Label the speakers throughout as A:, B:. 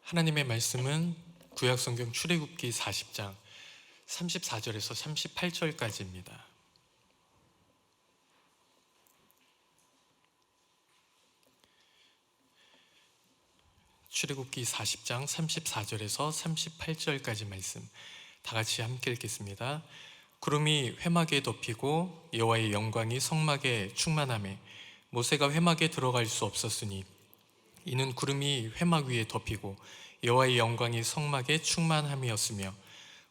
A: 하나님의 말씀은 구약성경 출애굽기 40장 34절에서 38절까지입니다. 출애굽기 40장 34절에서 38절까지 말씀 다 같이 함께 읽겠습니다. 구름이 회막에 덮이고 여호와의 영광이 성막에 충만하매 모세가 회막에 들어갈 수 없었으니 이는 구름이 회막 위에 덮이고 여호와의 영광이 성막에 충만함이었으며,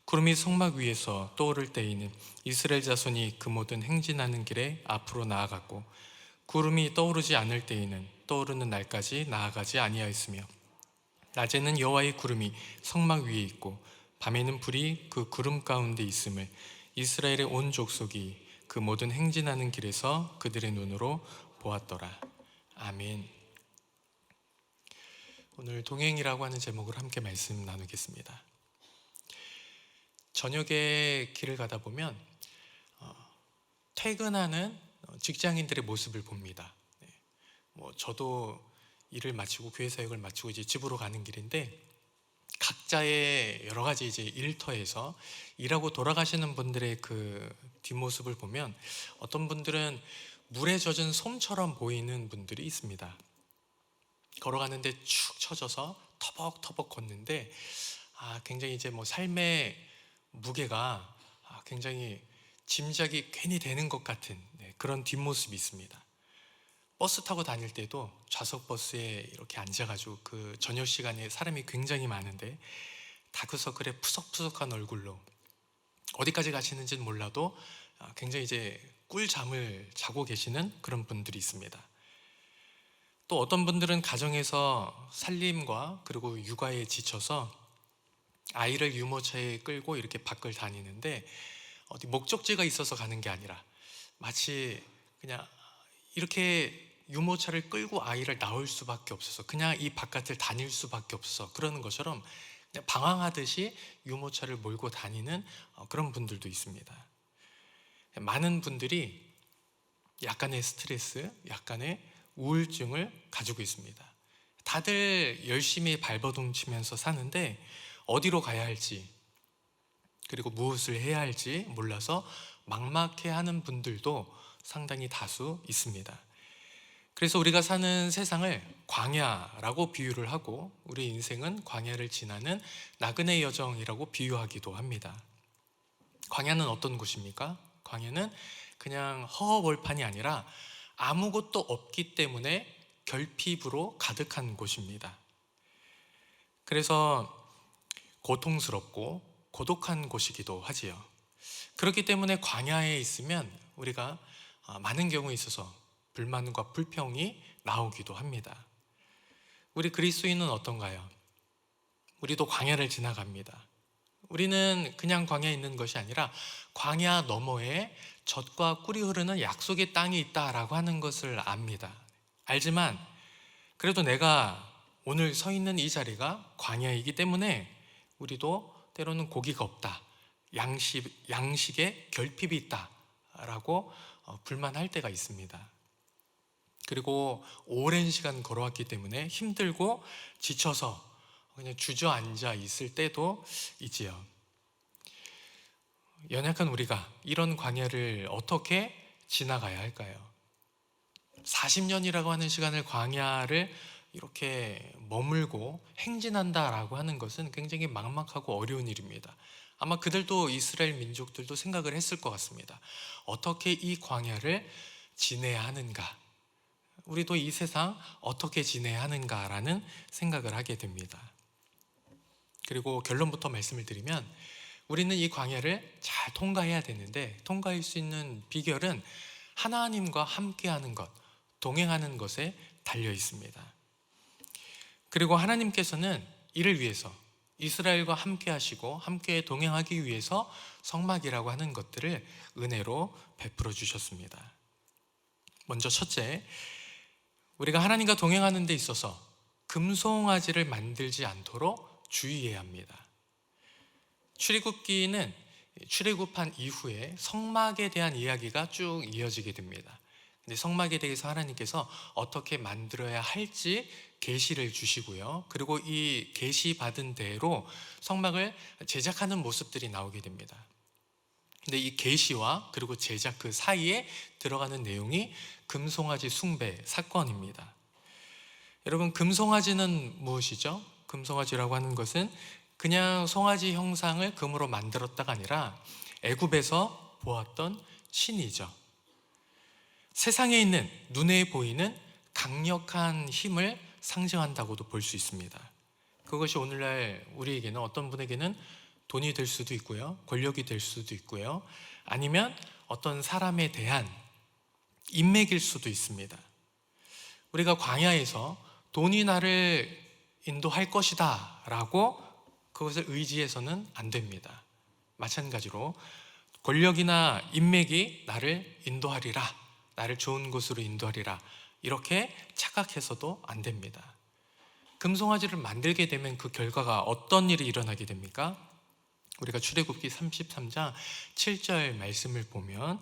A: 구름이 성막 위에서 떠오를 때에는 이스라엘 자손이 그 모든 행진하는 길에 앞으로 나아갔고, 구름이 떠오르지 않을 때에는 떠오르는 날까지 나아가지 아니하였으며, 낮에는 여호와의 구름이 성막 위에 있고 밤에는 불이 그 구름 가운데 있음을 이스라엘의 온 족속이 그 모든 행진하는 길에서 그들의 눈으로 보았더라. 아멘. 오늘 동행이라고 하는 제목으로 함께 말씀 나누겠습니다. 저녁에 길을 가다 보면 퇴근하는 직장인들의 모습을 봅니다. 저도 일을 마치고 교회 사역을 마치고 이제 집으로 가는 길인데, 각자의 여러 가지 이제 일터에서 일하고 돌아가시는 분들의 그 뒷모습을 보면 어떤 분들은 물에 젖은 솜처럼 보이는 분들이 있습니다. 걸어가는데 축 처져서 터벅터벅 걷는데 굉장히 이제 삶의 무게가 굉장히 짐작이 괜히 되는 것 같은 그런 뒷모습이 있습니다. 버스 타고 다닐 때도 좌석 버스에 이렇게 앉아가지고 그 저녁 시간에 사람이 굉장히 많은데 다크서클에 푸석푸석한 얼굴로 어디까지 가시는지는 몰라도 굉장히 이제 꿀잠을 자고 계시는 그런 분들이 있습니다. 또 어떤 분들은 가정에서 살림과 그리고 육아에 지쳐서 아이를 유모차에 끌고 이렇게 밖을 다니는데, 어디 목적지가 있어서 가는 게 아니라 마치 그냥 이렇게 유모차를 끌고 아이를 낳을 수밖에 없어서 그냥 이 바깥을 다닐 수밖에 없어서 그러는 것처럼 그냥 방황하듯이 유모차를 몰고 다니는 그런 분들도 있습니다. 많은 분들이 약간의 스트레스, 약간의 우울증을 가지고 있습니다. 다들 열심히 발버둥 치면서 사는데 어디로 가야 할지, 그리고 무엇을 해야 할지 몰라서 막막해하는 분들도 상당히 다수 있습니다. 그래서 우리가 사는 세상을 광야라고 비유를 하고, 우리 인생은 광야를 지나는 나그네 여정이라고 비유하기도 합니다. 광야는 어떤 곳입니까? 광야는 그냥 허허벌판이 아니라 아무것도 없기 때문에 결핍으로 가득한 곳입니다. 그래서 고통스럽고 고독한 곳이기도 하지요. 그렇기 때문에 광야에 있으면 우리가 많은 경우에 있어서 불만과 불평이 나오기도 합니다. 우리 그리스도인은 어떤가요? 우리도 광야를 지나갑니다. 우리는 그냥 광야에 있는 것이 아니라 광야 너머에 젖과 꿀이 흐르는 약속의 땅이 있다라고 하는 것을 압니다. 알지만 그래도 내가 오늘 서 있는 이 자리가 광야이기 때문에 우리도 때로는 고기가 없다, 양식에 결핍이 있다라고 불만할 때가 있습니다. 그리고 오랜 시간 걸어왔기 때문에 힘들고 지쳐서 그냥 주저앉아 있을 때도 있지요. 연약한 우리가 이런 광야를 어떻게 지나가야 할까요? 40년이라고 하는 시간을 광야를 이렇게 머물고 행진한다라고 하는 것은 굉장히 막막하고 어려운 일입니다. 아마 그들도, 이스라엘 민족들도 생각을 했을 것 같습니다. 어떻게 이 광야를 지내야 하는가? 우리도 이 세상 어떻게 지내야 하는가라는 생각을 하게 됩니다. 그리고 결론부터 말씀을 드리면, 우리는 이 광야를 잘 통과해야 되는데, 통과할 수 있는 비결은 하나님과 함께하는 것, 동행하는 것에 달려 있습니다. 그리고 하나님께서는 이를 위해서 이스라엘과 함께 하시고 함께 동행하기 위해서 성막이라고 하는 것들을 은혜로 베풀어 주셨습니다. 먼저 첫째, 우리가 하나님과 동행하는 데 있어서 금송아지를 만들지 않도록 주의해야 합니다. 출애굽기는 출애굽한 이후에 성막에 대한 이야기가 쭉 이어지게 됩니다. 근데 성막에 대해서 하나님께서 어떻게 만들어야 할지 계시를 주시고요. 그리고 이 계시 받은 대로 성막을 제작하는 모습들이 나오게 됩니다. 근데 이 계시와 그리고 제작 그 사이에 들어가는 내용이 금송아지 숭배 사건입니다. 여러분, 금송아지는 무엇이죠? 금송아지라고 하는 것은 그냥 송아지 형상을 금으로 만들었다가 아니라 애굽에서 보았던 신이죠. 세상에 있는 눈에 보이는 강력한 힘을 상징한다고도 볼 수 있습니다. 그것이 오늘날 우리에게는, 어떤 분에게는 돈이 될 수도 있고요, 권력이 될 수도 있고요, 아니면 어떤 사람에 대한 인맥일 수도 있습니다. 우리가 광야에서 돈이 나를 인도할 것이다 라고 그것을 의지해서는 안 됩니다. 마찬가지로 권력이나 인맥이 나를 인도하리라, 나를 좋은 곳으로 인도하리라, 이렇게 착각해서도 안 됩니다. 금송아지를 만들게 되면 그 결과가 어떤 일이 일어나게 됩니까? 우리가 출애굽기 33장 7절 말씀을 보면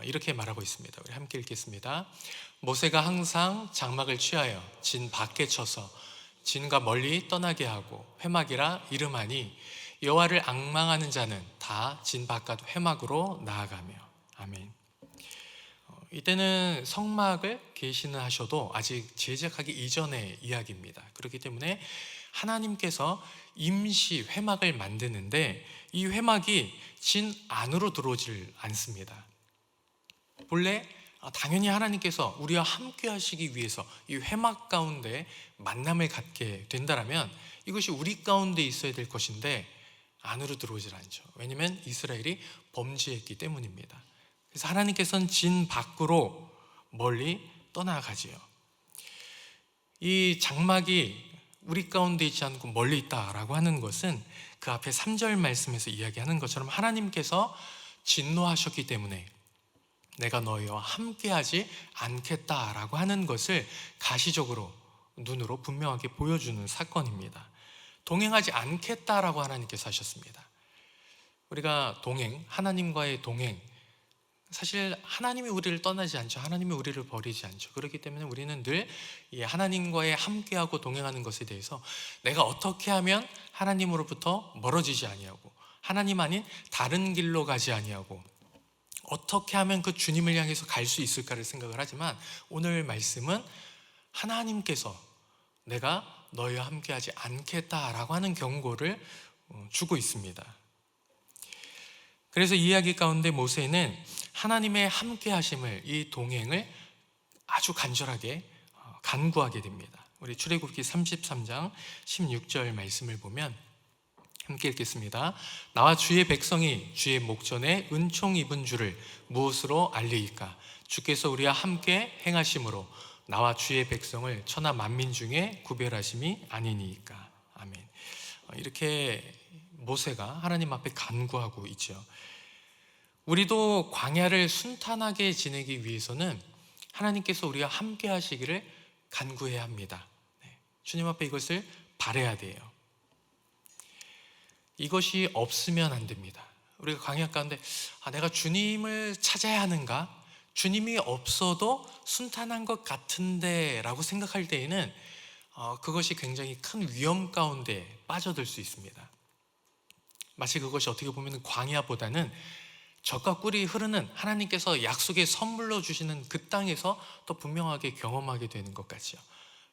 A: 이렇게 말하고 있습니다. 우리 함께 읽겠습니다. 모세가 항상 장막을 취하여 진 밖에 쳐서 진과 멀리 떠나게 하고 회막이라 이름하니 여호와를 앙망하는 자는 다 진 바깥 회막으로 나아가며. 아멘. 이때는 성막을 계시는 하셔도 아직 제작하기 이전의 이야기입니다. 그렇기 때문에 하나님께서 임시 회막을 만드는데 이 회막이 진 안으로 들어오질 않습니다. 본래 당연히 하나님께서 우리와 함께 하시기 위해서 이 회막 가운데 만남을 갖게 된다면 이것이 우리 가운데 있어야 될 것인데 안으로 들어오질 않죠. 왜냐하면 이스라엘이 범죄했기 때문입니다. 그래서 하나님께서는 진 밖으로 멀리 떠나가지요. 이 장막이 우리 가운데 있지 않고 멀리 있다라고 하는 것은 그 앞에 3절 말씀에서 이야기하는 것처럼 하나님께서 진노하셨기 때문에 내가 너희와 함께하지 않겠다라고 하는 것을 가시적으로 눈으로 분명하게 보여주는 사건입니다. 동행하지 않겠다라고 하나님께서 하셨습니다. 우리가 동행, 하나님과의 동행, 사실 하나님이 우리를 떠나지 않죠. 하나님이 우리를 버리지 않죠. 그렇기 때문에 우리는 늘 하나님과의 함께하고 동행하는 것에 대해서 내가 어떻게 하면 하나님으로부터 멀어지지 아니하고 하나님 아닌 다른 길로 가지 아니하고 어떻게 하면 그 주님을 향해서 갈 수 있을까를 생각을 하지만 오늘 말씀은 하나님께서 내가 너희와 함께하지 않겠다라고 하는 경고를 주고 있습니다. 그래서 이 이야기 가운데 모세는 하나님의 함께하심을, 이 동행을 아주 간절하게 간구하게 됩니다. 우리 출애굽기 33장 16절 말씀을 보면 함께 읽겠습니다. 나와 주의 백성이 주의 목전에 은총 입은 줄을 무엇으로 알리이까? 주께서 우리와 함께 행하심으로 나와 주의 백성을 천하 만민 중에 구별하심이 아니니까. 아멘. 이렇게 모세가 하나님 앞에 간구하고 있죠. 우리도 광야를 순탄하게 지내기 위해서는 하나님께서 우리와 함께 하시기를 간구해야 합니다. 주님 앞에 이것을 바라야 돼요. 이것이 없으면 안 됩니다. 우리가 광야 가운데 내가 주님을 찾아야 하는가? 주님이 없어도 순탄한 것 같은데 라고 생각할 때에는 그것이 굉장히 큰 위험 가운데 빠져들 수 있습니다. 마치 그것이 어떻게 보면 광야보다는 젖과 꿀이 흐르는 하나님께서 약속의 선물로 주시는 그 땅에서 더 분명하게 경험하게 되는 것 같죠.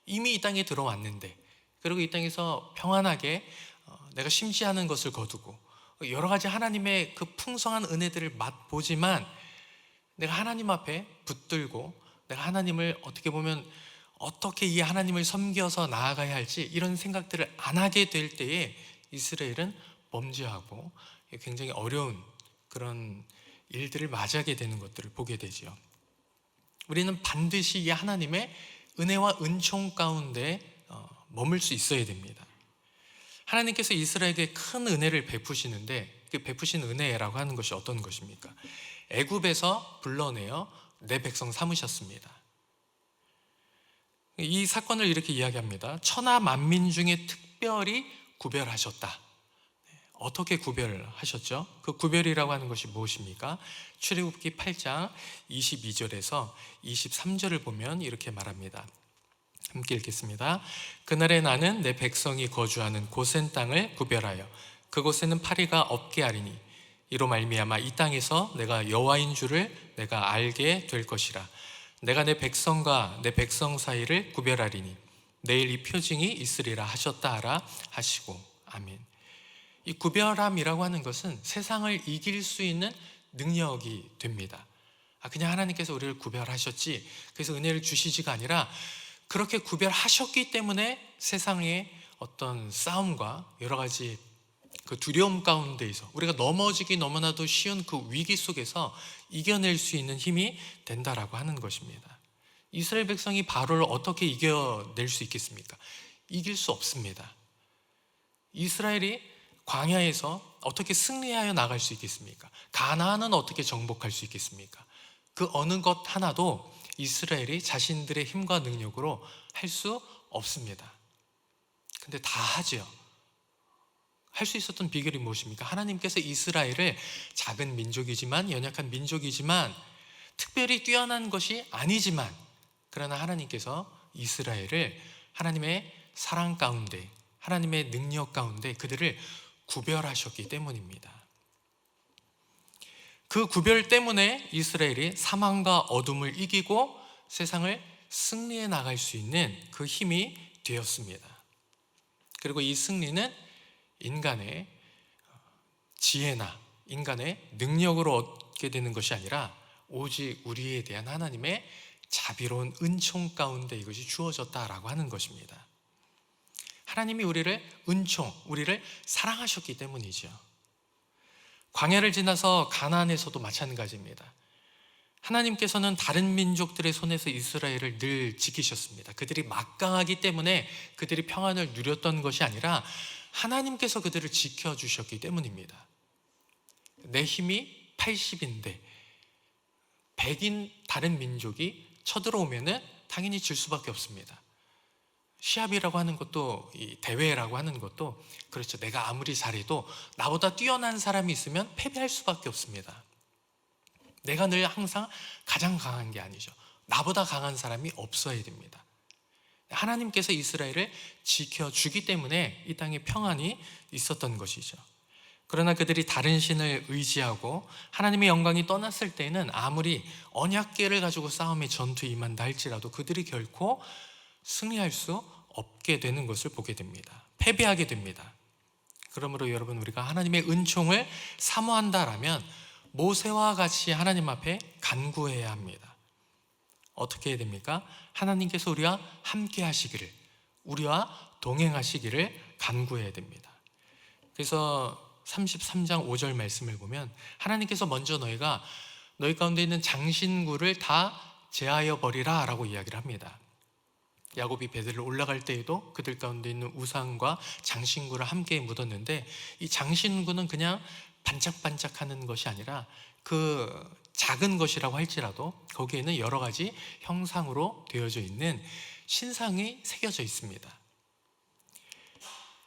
A: 이미 이 땅에 들어왔는데, 그리고 이 땅에서 평안하게 내가 심지하는 것을 거두고 여러 가지 하나님의 그 풍성한 은혜들을 맛보지만 내가 하나님 앞에 붙들고 내가 하나님을 어떻게 보면 어떻게 이 하나님을 섬겨서 나아가야 할지 이런 생각들을 안 하게 될 때에 이스라엘은 범죄하고 굉장히 어려운 그런 일들을 맞이하게 되는 것들을 보게 되죠. 우리는 반드시 이 하나님의 은혜와 은총 가운데 머물 수 있어야 됩니다. 하나님께서 이스라엘에게 큰 은혜를 베푸시는데 그 베푸신 은혜라고 하는 것이 어떤 것입니까? 애굽에서 불러내어 내 백성 삼으셨습니다. 이 사건을 이렇게 이야기합니다. 천하 만민 중에 특별히 구별하셨다. 어떻게 구별하셨죠? 그 구별이라고 하는 것이 무엇입니까? 출애굽기 8장 22절에서 23절을 보면 이렇게 말합니다. 함께 읽겠습니다. 그날에 나는 내 백성이 거주하는 고센 땅을 구별하여 그곳에는 파리가 없게 하리니 이로 말미암아 이 땅에서 내가 여호와인 줄을 내가 알게 될 것이라. 내가 내 백성과 내 백성 사이를 구별하리니 내일 이 표징이 있으리라 하셨다 하라 하시고. 아멘. 이 구별함이라고 하는 것은 세상을 이길 수 있는 능력이 됩니다. 그냥 하나님께서 우리를 구별하셨지 그래서 은혜를 주시지가 아니라 그렇게 구별하셨기 때문에 세상의 어떤 싸움과 여러 가지 그 두려움 가운데에서 우리가 넘어지기 너무나도 쉬운 그 위기 속에서 이겨낼 수 있는 힘이 된다라고 하는 것입니다. 이스라엘 백성이 바로를 어떻게 이겨낼 수 있겠습니까? 이길 수 없습니다. 이스라엘이 광야에서 어떻게 승리하여 나갈 수 있겠습니까? 가나안은 어떻게 정복할 수 있겠습니까? 그 어느 것 하나도 이스라엘이 자신들의 힘과 능력으로 할 수 없습니다. 근데 다 하지요. 할 수 있었던 비결이 무엇입니까? 하나님께서 이스라엘을 작은 민족이지만 연약한 민족이지만 특별히 뛰어난 것이 아니지만 그러나 하나님께서 이스라엘을 하나님의 사랑 가운데 하나님의 능력 가운데 그들을 구별하셨기 때문입니다. 그 구별 때문에 이스라엘이 사망과 어둠을 이기고 세상을 승리해 나갈 수 있는 그 힘이 되었습니다. 그리고 이 승리는 인간의 지혜나 인간의 능력으로 얻게 되는 것이 아니라 오직 우리에 대한 하나님의 자비로운 은총 가운데 이것이 주어졌다라고 하는 것입니다. 하나님이 우리를 우리를 사랑하셨기 때문이죠. 광야를 지나서 가나안에서도 마찬가지입니다. 하나님께서는 다른 민족들의 손에서 이스라엘을 늘 지키셨습니다. 그들이 막강하기 때문에 그들이 평안을 누렸던 것이 아니라 하나님께서 그들을 지켜주셨기 때문입니다. 내 힘이 80인데 100인 다른 민족이 쳐들어오면 당연히 질 수밖에 없습니다. 시합이라고 하는 것도 이 대회라고 하는 것도 그렇죠. 내가 아무리 잘해도 나보다 뛰어난 사람이 있으면 패배할 수밖에 없습니다. 내가 늘 항상 가장 강한 게 아니죠. 나보다 강한 사람이 없어야 됩니다. 하나님께서 이스라엘을 지켜주기 때문에 이 땅에 평안이 있었던 것이죠. 그러나 그들이 다른 신을 의지하고 하나님의 영광이 떠났을 때는 아무리 언약궤를 가지고 싸움의 전투에 임한다 할지라도 그들이 결코 승리할 수 없게 되는 것을 보게 됩니다. 패배하게 됩니다. 그러므로 여러분 우리가 하나님의 은총을 사모한다라면 모세와 같이 하나님 앞에 간구해야 합니다. 어떻게 해야 됩니까? 하나님께서 우리와 함께 하시기를, 우리와 동행하시기를 간구해야 됩니다. 그래서 33장 5절 말씀을 보면 하나님께서 먼저 너희 가운데 있는 장신구를 다 제하여 버리라 라고 이야기를 합니다. 야곱이 베들을 올라갈 때에도 그들 가운데 있는 우상과 장신구를 함께 묻었는데 이 장신구는 그냥 반짝반짝하는 것이 아니라 그 작은 것이라고 할지라도 거기에는 여러 가지 형상으로 되어져 있는 신상이 새겨져 있습니다.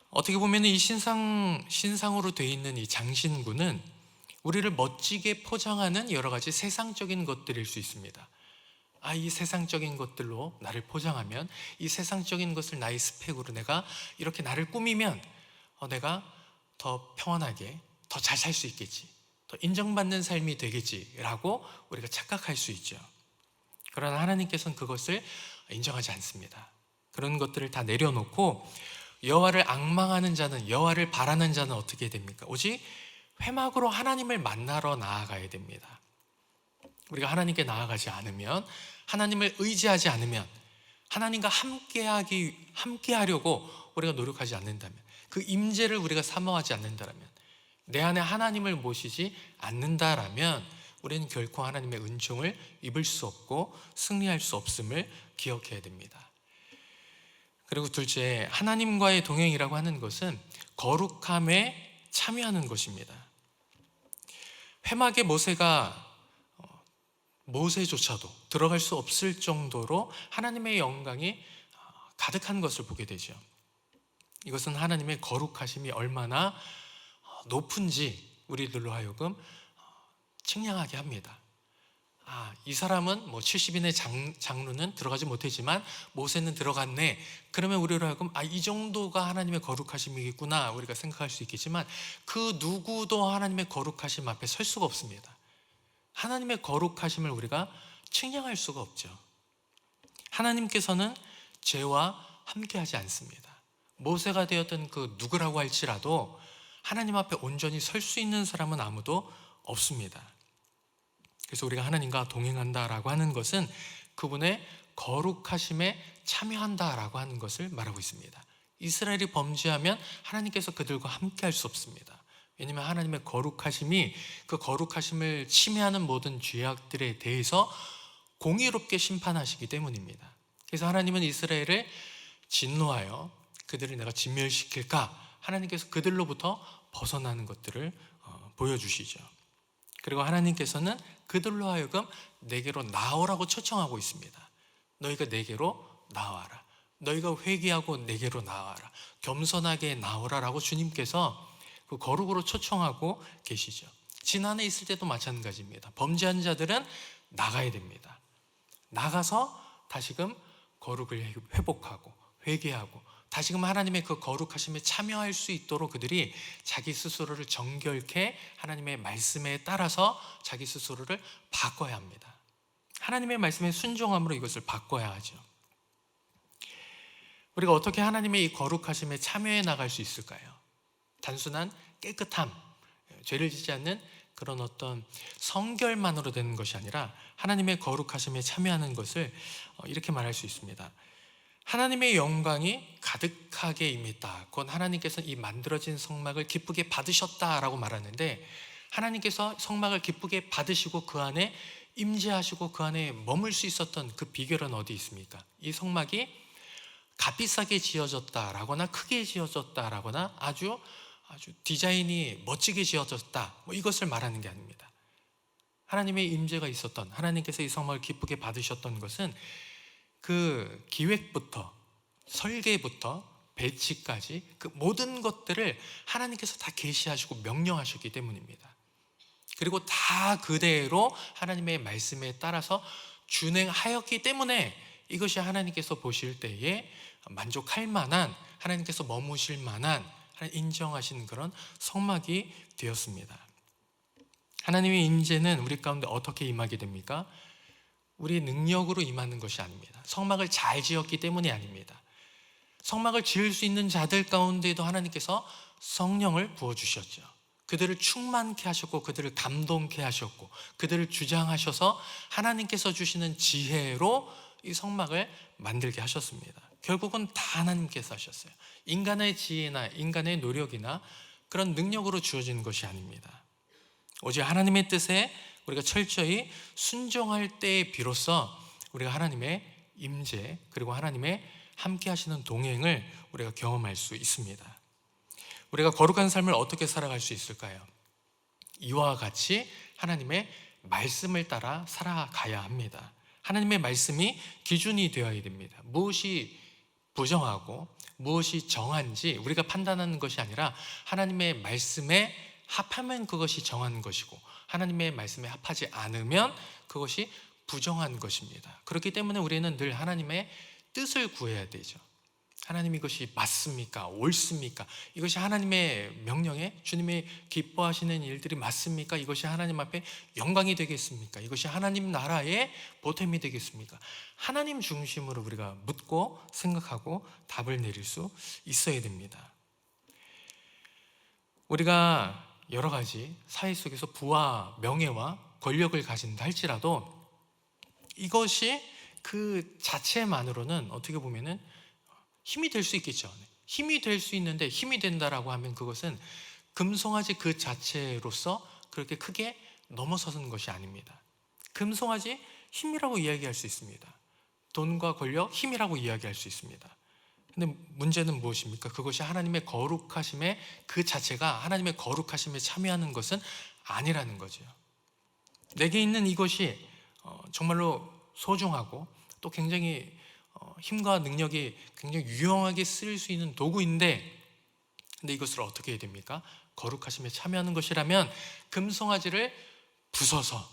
A: 어떻게 보면 이 신상으로 되어 있는 이 장신구는 우리를 멋지게 포장하는 여러 가지 세상적인 것들일 수 있습니다. 이 세상적인 것들로 나를 포장하면 이 세상적인 것을 나의 스펙으로 내가 이렇게 나를 꾸미면 내가 더 평안하게 더 잘 살 수 있겠지, 더 인정받는 삶이 되겠지라고 우리가 착각할 수 있죠. 그러나 하나님께서는 그것을 인정하지 않습니다. 그런 것들을 다 내려놓고 여호와를 앙망하는 자는, 여호와를 바라는 자는 어떻게 됩니까? 오직 회막으로 하나님을 만나러 나아가야 됩니다. 우리가 하나님께 나아가지 않으면, 하나님을 의지하지 않으면, 하나님과 함께하려고 우리가 노력하지 않는다면, 그 임재를 우리가 사모하지 않는다면, 내 안에 하나님을 모시지 않는다라면 우리는 결코 하나님의 은총을 입을 수 없고 승리할 수 없음을 기억해야 됩니다. 그리고 둘째, 하나님과의 동행이라고 하는 것은 거룩함에 참여하는 것입니다. 회막에 모세조차도 들어갈 수 없을 정도로 하나님의 영광이 가득한 것을 보게 되죠. 이것은 하나님의 거룩하심이 얼마나 높은지 우리들로 하여금 측량하게 합니다. 이 사람은 뭐 70인의 장로는 들어가지 못했지만 모세는 들어갔네. 그러면 우리로 하여금 이 정도가 하나님의 거룩하심이겠구나 우리가 생각할 수 있겠지만, 그 누구도 하나님의 거룩하심 앞에 설 수가 없습니다. 하나님의 거룩하심을 우리가 측량할 수가 없죠. 하나님께서는 죄와 함께하지 않습니다. 모세가 되었던 그 누구라고 할지라도 하나님 앞에 온전히 설 수 있는 사람은 아무도 없습니다. 그래서 우리가 하나님과 동행한다라고 하는 것은 그분의 거룩하심에 참여한다라고 하는 것을 말하고 있습니다. 이스라엘이 범죄하면 하나님께서 그들과 함께 할 수 없습니다. 왜냐하면 하나님의 거룩하심이 그 거룩하심을 침해하는 모든 죄악들에 대해서 공의롭게 심판하시기 때문입니다. 그래서 하나님은 이스라엘을 진노하여 그들을 내가 진멸시킬까, 하나님께서 그들로부터 벗어나는 것들을 보여주시죠. 그리고 하나님께서는 그들로 하여금 내게로 나오라고 초청하고 있습니다. 너희가 내게로 나와라. 너희가 회개하고 내게로 나와라. 겸손하게 나오라라고 주님께서 그 거룩으로 초청하고 계시죠. 지난해 있을 때도 마찬가지입니다. 범죄한 자들은 나가야 됩니다. 나가서 다시금 거룩을 회복하고 회개하고 다시금 하나님의 그 거룩하심에 참여할 수 있도록 그들이 자기 스스로를 정결케 하나님의 말씀에 따라서 자기 스스로를 바꿔야 합니다. 하나님의 말씀에 순종함으로 이것을 바꿔야 하죠. 우리가 어떻게 하나님의 이 거룩하심에 참여해 나갈 수 있을까요? 단순한 깨끗함, 죄를 짓지 않는 그런 어떤 성결만으로 되는 것이 아니라 하나님의 거룩하심에 참여하는 것을 이렇게 말할 수 있습니다. 하나님의 영광이 가득하게 임했다. 곧 하나님께서 이 만들어진 성막을 기쁘게 받으셨다라고 말하는데, 하나님께서 성막을 기쁘게 받으시고 그 안에 임재하시고 그 안에 머물 수 있었던 그 비결은 어디 있습니까? 이 성막이 값비싸게 지어졌다라거나 크게 지어졌다라거나 아주 디자인이 멋지게 지어졌다, 이것을 말하는 게 아닙니다. 하나님의 임재가 있었던, 하나님께서 이 성막을 기쁘게 받으셨던 것은 그 기획부터 설계부터 배치까지 그 모든 것들을 하나님께서 다 계시하시고 명령하셨기 때문입니다. 그리고 다 그대로 하나님의 말씀에 따라서 준행하였기 때문에 이것이 하나님께서 보실 때에 만족할 만한, 하나님께서 머무실 만한, 인정하신 그런 성막이 되었습니다. 하나님의 임재는 우리 가운데 어떻게 임하게 됩니까? 우리 능력으로 임하는 것이 아닙니다. 성막을 잘 지었기 때문이 아닙니다. 성막을 지을 수 있는 자들 가운데에도 하나님께서 성령을 부어주셨죠. 그들을 충만케 하셨고 그들을 감동케 하셨고 그들을 주장하셔서 하나님께서 주시는 지혜로 이 성막을 만들게 하셨습니다. 결국은 다 하나님께서 하셨어요. 인간의 지혜나 인간의 노력이나 그런 능력으로 주어진 것이 아닙니다. 오직 하나님의 뜻에 우리가 철저히 순종할 때에 비로소 우리가 하나님의 임재 그리고 하나님의 함께 하시는 동행을 우리가 경험할 수 있습니다. 우리가 거룩한 삶을 어떻게 살아갈 수 있을까요? 이와 같이 하나님의 말씀을 따라 살아가야 합니다. 하나님의 말씀이 기준이 되어야 됩니다. 무엇이 부정하고 무엇이 정한지 우리가 판단하는 것이 아니라 하나님의 말씀에 합하면 그것이 정한 것이고 하나님의 말씀에 합하지 않으면 그것이 부정한 것입니다. 그렇기 때문에 우리는 늘 하나님의 뜻을 구해야 되죠. 하나님 이것이 맞습니까? 옳습니까? 이것이 하나님의 명령에 주님이 기뻐하시는 일들이 맞습니까? 이것이 하나님 앞에 영광이 되겠습니까? 이것이 하나님 나라의 보탬이 되겠습니까? 하나님 중심으로 우리가 묻고 생각하고 답을 내릴 수 있어야 됩니다. 우리가 여러 가지 사회 속에서 부와 명예와 권력을 가진다 할지라도 이것이 그 자체만으로는 어떻게 보면은 힘이 될 수 있겠죠. 힘이 될 수 있는데 힘이 된다라고 하면 그것은 금송아지 그 자체로서 그렇게 크게 넘어서는 것이 아닙니다. 금송아지 힘이라고 이야기할 수 있습니다. 돈과 권력, 힘이라고 이야기할 수 있습니다. 근데 문제는 무엇입니까? 그것이 하나님의 거룩하심의 그 자체가 하나님의 거룩하심에 참여하는 것은 아니라는 거죠. 내게 있는 이것이 정말로 소중하고 또 굉장히 힘과 능력이 굉장히 유용하게 쓰일 수 있는 도구인데, 근데 이것을 어떻게 해야 됩니까? 거룩하심에 참여하는 것이라면 금송아지를 부숴서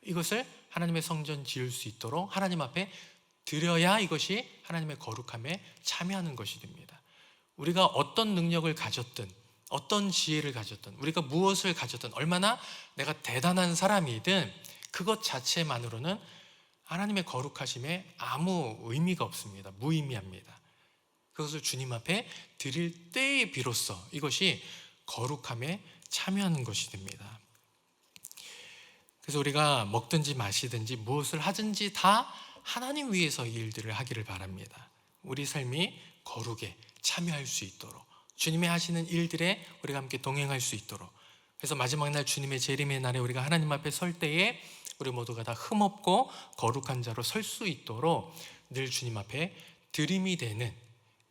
A: 이것을 하나님의 성전 지을 수 있도록 하나님 앞에 드려야 이것이 하나님의 거룩함에 참여하는 것이 됩니다. 우리가 어떤 능력을 가졌든 어떤 지혜를 가졌든 우리가 무엇을 가졌든 얼마나 내가 대단한 사람이든 그것 자체만으로는 하나님의 거룩하심에 아무 의미가 없습니다. 무의미합니다. 그것을 주님 앞에 드릴 때에 비로소 이것이 거룩함에 참여하는 것이 됩니다. 그래서 우리가 먹든지 마시든지 무엇을 하든지 다 하나님 위해서 이 일들을 하기를 바랍니다. 우리 삶이 거룩에 참여할 수 있도록 주님의 하시는 일들에 우리가 함께 동행할 수 있도록. 그래서 마지막 날 주님의 재림의 날에 우리가 하나님 앞에 설 때에 우리 모두가 다 흠없고 거룩한 자로 설 수 있도록 늘 주님 앞에 드림이 되는,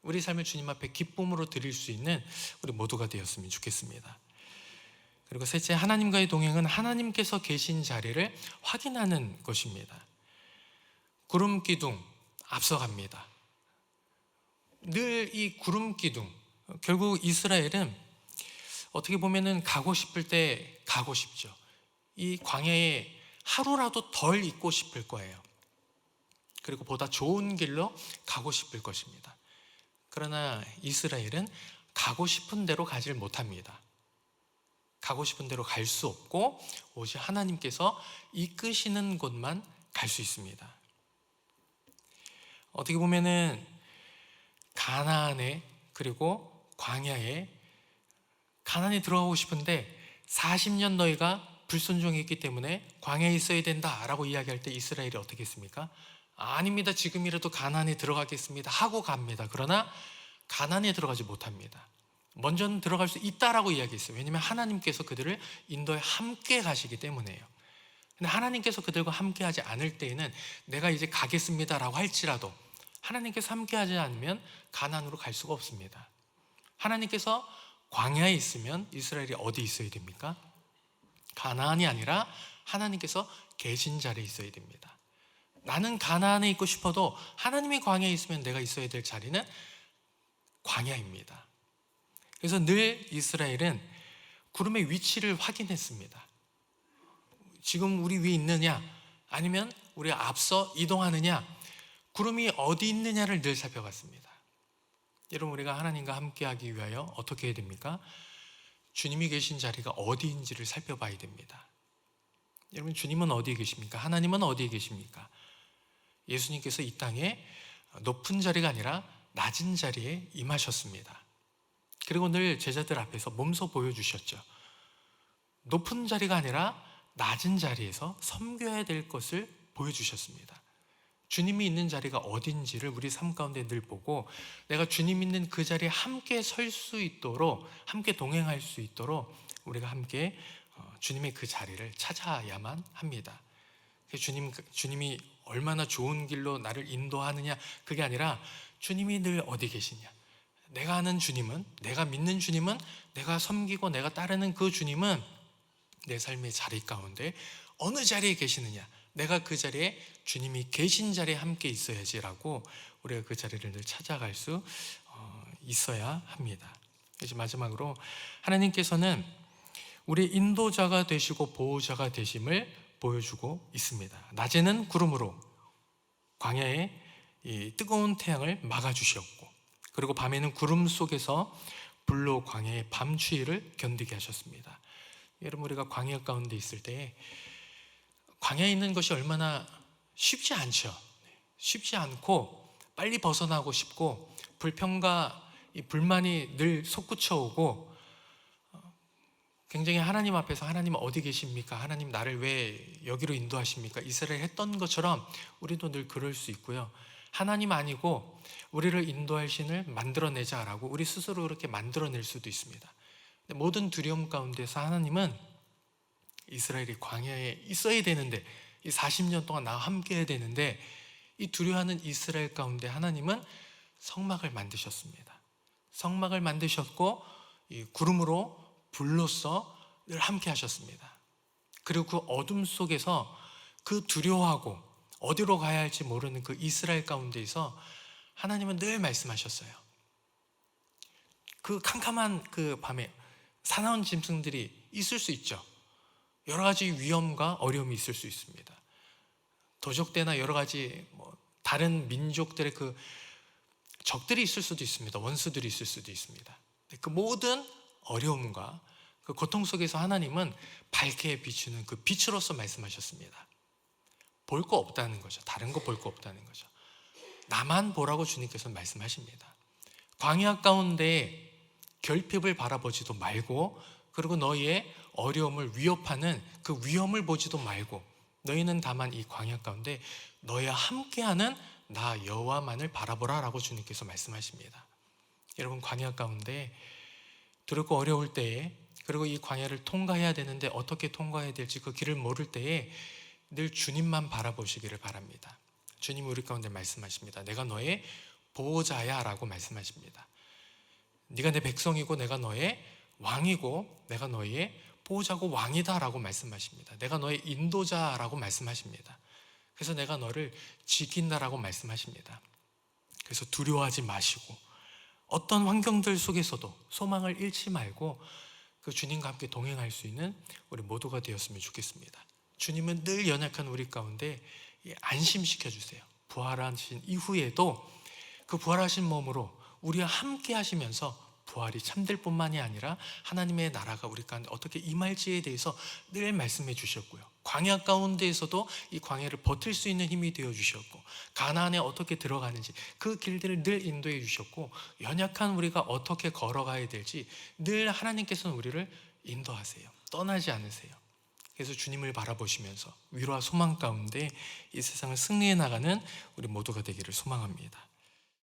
A: 우리 삶을 주님 앞에 기쁨으로 드릴 수 있는 우리 모두가 되었으면 좋겠습니다. 그리고 셋째, 하나님과의 동행은 하나님께서 계신 자리를 확인하는 것입니다. 구름 기둥 앞서갑니다. 늘 이 구름 기둥, 결국 이스라엘은 어떻게 보면은 가고 싶을 때 가고 싶죠. 이 광야에 하루라도 덜 있고 싶을 거예요. 그리고 보다 좋은 길로 가고 싶을 것입니다. 그러나 이스라엘은 가고 싶은 대로 가지를 못합니다. 가고 싶은 대로 갈 수 없고 오직 하나님께서 이끄시는 곳만 갈 수 있습니다. 어떻게 보면은 가나안에, 그리고 광야에, 가나안에 들어가고 싶은데 40년 너희가 불순종했기 때문에 광야에 있어야 된다라고 이야기할 때 이스라엘이 어떻게 했습니까? 아닙니다, 지금이라도 가나안에 들어가겠습니다 하고 갑니다. 그러나 가나안에 들어가지 못합니다. 먼저는 들어갈 수 있다라고 이야기했어요. 왜냐하면 하나님께서 그들을 인도에 함께 가시기 때문에요. 근데 하나님께서 그들과 함께 하지 않을 때에는 내가 이제 가겠습니다라고 할지라도 하나님께서 함께 하지 않으면 가나안으로 갈 수가 없습니다. 하나님께서 광야에 있으면 이스라엘이 어디 있어야 됩니까? 가나안이 아니라 하나님께서 계신 자리에 있어야 됩니다. 나는 가나안에 있고 싶어도 하나님이 광야에 있으면 내가 있어야 될 자리는 광야입니다. 그래서 늘 이스라엘은 구름의 위치를 확인했습니다. 지금 우리 위에 있느냐 아니면 우리 앞서 이동하느냐, 구름이 어디 있느냐를 늘 살펴봤습니다. 여러분, 우리가 하나님과 함께하기 위하여 어떻게 해야 됩니까? 주님이 계신 자리가 어디인지를 살펴봐야 됩니다. 여러분, 주님은 어디에 계십니까? 하나님은 어디에 계십니까? 예수님께서 이 땅에 높은 자리가 아니라 낮은 자리에 임하셨습니다. 그리고 늘 제자들 앞에서 몸소 보여주셨죠. 높은 자리가 아니라 낮은 자리에서 섬겨야 될 것을 보여주셨습니다. 주님이 있는 자리가 어딘지를 우리 삶 가운데 늘 보고 내가 주님 있는 그 자리에 함께 설 수 있도록, 함께 동행할 수 있도록 우리가 함께 주님의 그 자리를 찾아야만 합니다. 주님이 얼마나 좋은 길로 나를 인도하느냐, 그게 아니라 주님이 늘 어디 계시냐, 내가 아는 주님은, 내가 믿는 주님은, 내가 섬기고 내가 따르는 그 주님은 내 삶의 자리 가운데 어느 자리에 계시느냐, 내가 그 자리에 주님이 계신 자리에 함께 있어야지라고 우리가 그 자리를 늘 찾아갈 수 있어야 합니다. 이제 마지막으로 하나님께서는 우리 인도자가 되시고 보호자가 되심을 보여주고 있습니다. 낮에는 구름으로 광야에 이 뜨거운 태양을 막아주셨고, 그리고 밤에는 구름 속에서 불로 광야의 밤 추위를 견디게 하셨습니다. 여러분, 우리가 광야 가운데 있을 때 광야에 있는 것이 얼마나 쉽지 않죠. 쉽지 않고 빨리 벗어나고 싶고 불평과 이 불만이 늘 솟구쳐 오고 굉장히 하나님 앞에서 하나님 어디 계십니까? 하나님 나를 왜 여기로 인도하십니까? 이스라엘 했던 것처럼 우리도 늘 그럴 수 있고요. 하나님 아니고 우리를 인도할 신을 만들어내자라고 우리 스스로 그렇게 만들어낼 수도 있습니다. 근데 모든 두려움 가운데서 하나님은 이스라엘이 광야에 있어야 되는데, 이 40년 동안 나와 함께 해야 되는데, 이 두려워하는 이스라엘 가운데 하나님은 성막을 만드셨습니다. 성막을 만드셨고 이 구름으로 불로써 늘 함께 하셨습니다. 그리고 그 어둠 속에서 그 두려워하고 어디로 가야 할지 모르는 그 이스라엘 가운데에서 하나님은 늘 말씀하셨어요. 그 캄캄한 그 밤에 사나운 짐승들이 있을 수 있죠. 여러 가지 위험과 어려움이 있을 수 있습니다. 도적대나 여러 가지 다른 민족들의 그 적들이 있을 수도 있습니다. 원수들이 있을 수도 있습니다. 그 모든 어려움과 그 고통 속에서 하나님은 밝게 비추는 그 빛으로서 말씀하셨습니다. 볼 거 없다는 거죠. 다른 거 볼 거 없다는 거죠. 나만 보라고 주님께서 말씀하십니다. 광야 가운데 결핍을 바라보지도 말고, 그리고 너희의 어려움을 위협하는 그 위험을 보지도 말고, 너희는 다만 이 광야 가운데 너희와 함께하는 나 여호와만을 바라보라 라고 주님께서 말씀하십니다. 여러분, 광야 가운데 두렵고 어려울 때에, 그리고 이 광야를 통과해야 되는데 어떻게 통과해야 될지 그 길을 모를 때에 늘 주님만 바라보시기를 바랍니다. 주님이 우리 가운데 말씀하십니다. 내가 너의 보호자야 라고 말씀하십니다. 네가 내 백성이고 내가 너의 왕이고 내가 너의 보호자고 왕이다 라고 말씀하십니다. 내가 너의 인도자라고 말씀하십니다. 그래서 내가 너를 지킨다라고 말씀하십니다. 그래서 두려워하지 마시고 어떤 환경들 속에서도 소망을 잃지 말고 그 주님과 함께 동행할 수 있는 우리 모두가 되었으면 좋겠습니다. 주님은 늘 연약한 우리 가운데 안심시켜 주세요. 부활하신 이후에도 그 부활하신 몸으로 우리와 함께 하시면서 부활이 참될 뿐만이 아니라 하나님의 나라가 우리 가운데 어떻게 임할지에 대해서 늘 말씀해 주셨고요. 광야 가운데에서도 이 광야를 버틸 수 있는 힘이 되어 주셨고, 가나안에 어떻게 들어가는지 그 길들을 늘 인도해 주셨고, 연약한 우리가 어떻게 걸어가야 될지 늘 하나님께서는 우리를 인도하세요. 떠나지 않으세요. 그래서 주님을 바라보시면서 위로와 소망 가운데 이 세상을 승리해 나가는 우리 모두가 되기를 소망합니다.